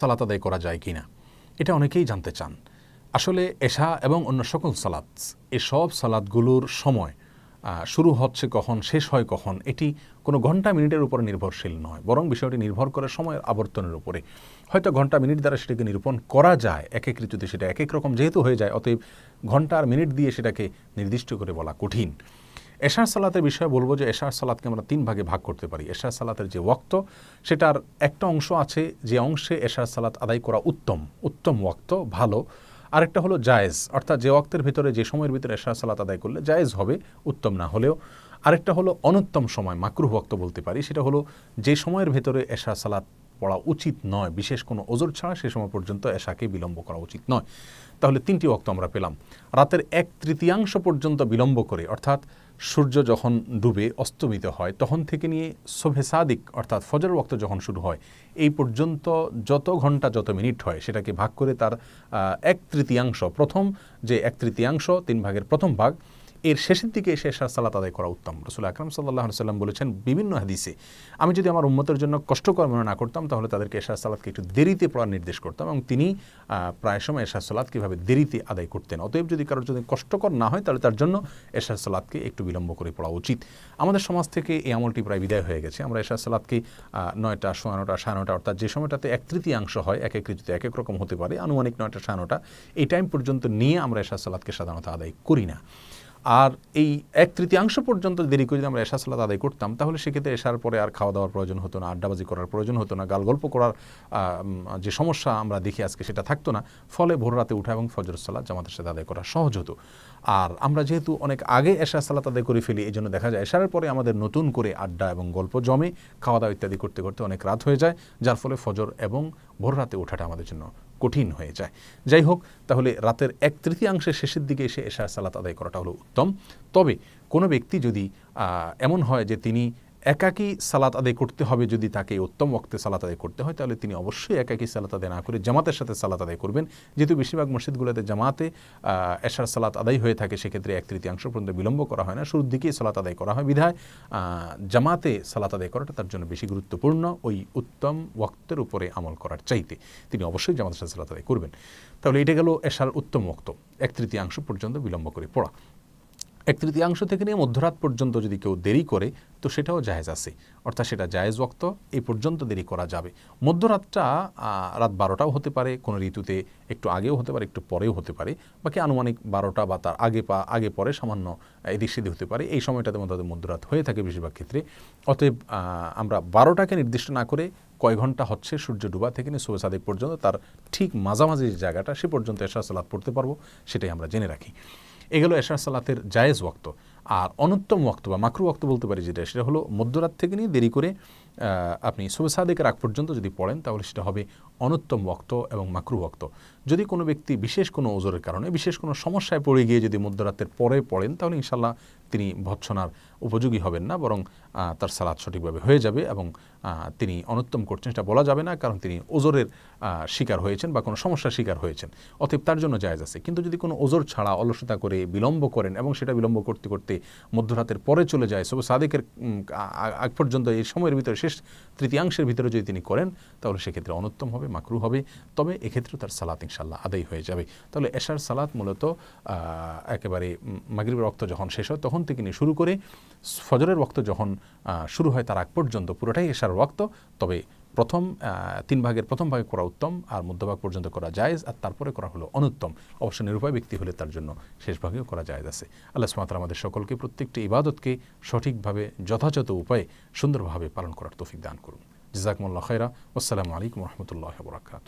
সালাত আদায় করা যায় কিনা এটা অনেকেই জানতে চান। আসলে এশা এবং অন্য সকল সালাত, এসব সালাতগুলোর সময় শুরু হচ্ছে কখন, শেষ হয় কখন, এটি কোনো ঘন্টা মিনিটের উপর নির্ভরশীল নয়, বরং বিষয়টি নির্ভর করে সময়ের আবর্তনের উপরে। হয়তো ঘন্টা মিনিট দ্বারা সেটাকে নিরূপণ করা যায়, এক এক ঋতুতে সেটা এক এক রকম যেহেতু হয়ে যায়, অতএব ঘন্টা আর মিনিট দিয়ে সেটাকে নির্দিষ্ট করে বলা কঠিন। এশার সালাতের বিষয়ে বলবো যে এশার সালাতকে আমরা তিন ভাগে ভাগ করতে পারি। এশার সালাতের যে ওয়াক্ত, সেটার একটা অংশ আছে যে অংশে এশার সালাত আদায় করা উত্তম ওয়াক্ত, ভালো। আরেকটা হলো জায়েজ, অর্থাৎ যে ওয়াক্তের ভিতরে, যে সময়ের ভিতরে এশার সালাত আদায় করলে জায়েজ হবে, উত্তম না হলেও। আরেকটা হলো অনুত্তম সময়, মাকরুহ ওয়াক্ত বলতে পারি, সেটা হলো যে সময়ের ভেতরে এশার সালাত পড়া উচিত নয়, বিশেষ কোনো ওজর ছাড়া সে সময় পর্যন্ত এশাকে বিলম্ব করা উচিত নয়। তাহলে তিনটি ওয়াক্ত আমরা পেলাম। রাতের 1/3 পর্যন্ত বিলম্ব করে, অর্থাৎ সূর্য যখন ডুবে অস্তমিত হয় তখন থেকে নিয়ে শোভে সাদিক অর্থাৎ ফজর ওয়াক্ত যখন শুরু হয় এই পর্যন্ত যত ঘন্টা যত মিনিট হয় সেটাকে ভাগ করে তার 1/3, প্রথম যে 1/3, 3 ভাগের প্রথম ভাগ, এর শেষের দিকে এসে এশার সালাত আদায় করা উত্তম। রাসূল আকরাম সাল্লাল্লাহু আলাইহি ওয়াসাল্লাম বলেছেন বিভিন্ন হাদিসে, আমি যদি আমার উম্মতের জন্য কষ্টকর মনে না করতাম তাহলে তাদেরকে এশার সালাতকে একটু দেরিতে পড়ার নির্দেশ করতাম, এবং তিনি প্রায় সময় এশার সালাত কীভাবে দেরিতে আদায় করতেন। অতএব যদি কারোর যদি কষ্টকর না হয় তাহলে তার জন্য এশার সালাতকে একটু বিলম্ব করে পড়া উচিত। আমাদের সমাজ থেকে এই আমলটি প্রায় বিদায় হয়ে গেছে। আমরা এশার সালাতকে 9টা, 9:15, 9:30, অর্থাৎ যে সময়টাতে 1/3 হয়, এক এক ঋতুতে এক এক রকম হতে পারে, আনুমানিক 9টা, 9:30 এই টাইম পর্যন্ত নিয়ে আমরা এশার সালাতকে সাধারণত আদায় করি না। আর এই 1/3 পর্যন্ত দেরি করে যদি আমরা এশা সালাত আদায় করতাম তাহলে সেক্ষেত্রে এশার পরে আর খাওয়া দাওয়ার প্রয়োজন হতো না, আড্ডাবাজি করার প্রয়োজন হতো না, গাল গল্প করার যে সমস্যা আমরা দেখি আজকে সেটা থাকতো না। ফলে ভোর রাতে উঠা এবং ফজর সালাত জামাতের সাথে আদায় করা সহজ হতো। আর আমরা যেহেতু অনেক আগে এশা সালাত আদায় করে ফেলি, এই জন্য দেখা যায় এশারের পরে আমাদের নতুন করে আড্ডা এবং গল্প জমে, খাওয়া দাওয়া ইত্যাদি করতে করতে অনেক রাত হয়ে যায়, যার ফলে ফজর এবং ভোর রাতে ওঠাটা আমাদের জন্য কঠিন হয়ে যায়। যাই হোক, তাহলে রাতের 1/3 শেষের দিকে এসে এশার সালাত আদায় করাটা হলো উত্তম। তবে কোনো ব্যক্তি যদি এমন হয় যে তিনি একাকী সালাত আদায় করতে হবে, যদি তাকে উত্তম ওয়াক্তে সালাত আদায় করতে হয় তাহলে তিনি অবশ্যই একাকী সালাত আদায় না করে জামাতের সাথে সালাত আদায় করবেন। যেহেতু বেশিরভাগ মসজিদগুলোতে জামাতে এশার সালাত আদায় হয়ে থাকে, সেক্ষেত্রে 1/3 পর্যন্ত বিলম্ব করা হয় না, শুরুর দিকেই সালাত আদায় করা হয়, বিধায় জামাতে সালাত আদায় করাটা তার জন্য বেশি গুরুত্বপূর্ণ ওই উত্তম ওয়াক্তের উপরে আমল করার চাইতে। তিনি অবশ্যই জামাতের সাথে সালাত আদায় করবেন। তাহলে এটা গেল এশার উত্তম ওয়াক্ত, 1/3 পর্যন্ত বিলম্ব করে পড়া। 1/3 থেকে নিয়ে মধ্যরাত পর্যন্ত যদি কেউ দেরি করে তো সেটাও জায়েজ আছে, অর্থাৎ সেটা জায়েজ ওয়াক্ত, এই পর্যন্ত দেরি করা যাবে। মধ্যরাতটা রাত 12টাও হতে পারে, কোনো ঋতুতে একটু আগেও হতে পারে, একটু পরেও হতে পারে, বাকি আনুমানিক 12টা বা তার আগে পরে সামান্য এদিক সেদিক হতে পারে। এই সময়টাতে মধ্যরাত হয়ে থাকে বেশিরভাগ ক্ষেত্রে। অতএব আমরা 12টাকে নির্দিষ্ট না করে কয় ঘন্টা হচ্ছে সূর্য ডুবা থেকে নিয়ে শোভে সাদিক পর্যন্ত, তার ঠিক মাঝামাঝি যে জায়গাটা সে পর্যন্ত এশার সালাত পড়তে পারবো, সেটাই আমরা জেনে রাখি। এগুলো এশার সালাতের জায়েজ ওয়াক্ত। আর অনুত্তম ওয়াক্ত বা মাকরু ওয়াক্ত বলতে পারি যেটা, সেটা হলো মধ্যরাত থেকে নিয়ে দেরি করে আপনি শোভে সাদিকের আগ পর্যন্ত যদি পড়েন তাহলে সেটা হবে অনুত্তম ওয়াক্ত এবং মাকরু ওয়াক্ত। যদি কোনো ব্যক্তি বিশেষ কোনো ওজরের কারণে, বিশেষ কোনো সমস্যায় পড়ে গিয়ে যদি মধ্যরাতের পরে পড়েন তাহলে ইনশাল্লাহ তিনি ভৎসনার উপযোগী হবেন না, বরং তার সালাত সঠিকভাবে হয়ে যাবে এবং তিনি অনুত্তম করছেন সেটা বলা যাবে না, কারণ তিনি ওজরের শিকার হয়েছেন বা কোনো সমস্যার শিকার হয়েছেন, অতএব তার জন্য জায়েজ আছে। কিন্তু যদি কোনো ওজর ছাড়া অলসতা করে বিলম্ব করেন এবং সেটা বিলম্ব করতে করতে মধ্যরাতের পরে চলে যায়, শোভে সাদিকের আগ পর্যন্ত এই সময়ের ভিতরে, শেষ তৃতীয়াংশের ভিতরে যদি তিনি করেন তাহলে সেক্ষেত্রে অনুত্তম হবে, মাকরু হবে। তবে এক্ষেত্রে তার সালাত ইনশাল্লাহ আদায় হয়ে যাবে। তাহলে এশার সালাত মূলত একেবারে মাগরিবের ওয়াক্ত যখন শেষ হয় তখন থেকে নিয়ে শুরু করে ফজরের ওয়াক্ত যখন শুরু হয় তার আগ পর্যন্ত পুরোটাই এশার ওয়াক্ত। তবে প্রথম 3 ভাগের প্রথম ভাগে করা উত্তম, আর মধ্যভাগ পর্যন্ত করা জায়েজ, আর তারপরে করা হলো অনুত্তম। অবশ্য নিরুপায় ব্যক্তি হলে তার জন্য শেষ ভাগেও করা জায়েজ আছে। আল্লাহ সুবহানাহু ওয়া তাআলা আমাদের সকলকে প্রত্যেকটি ইবাদতকে সঠিকভাবে যথাযথ উপায়ে সুন্দরভাবে পালন করার তৌফিক দান করুন। জাযাকুমুল্লাহু খায়রা। আসসালামু আলাইকুম ওয়া রাহমাতুল্লাহি ওয়া বারাকাতুহু।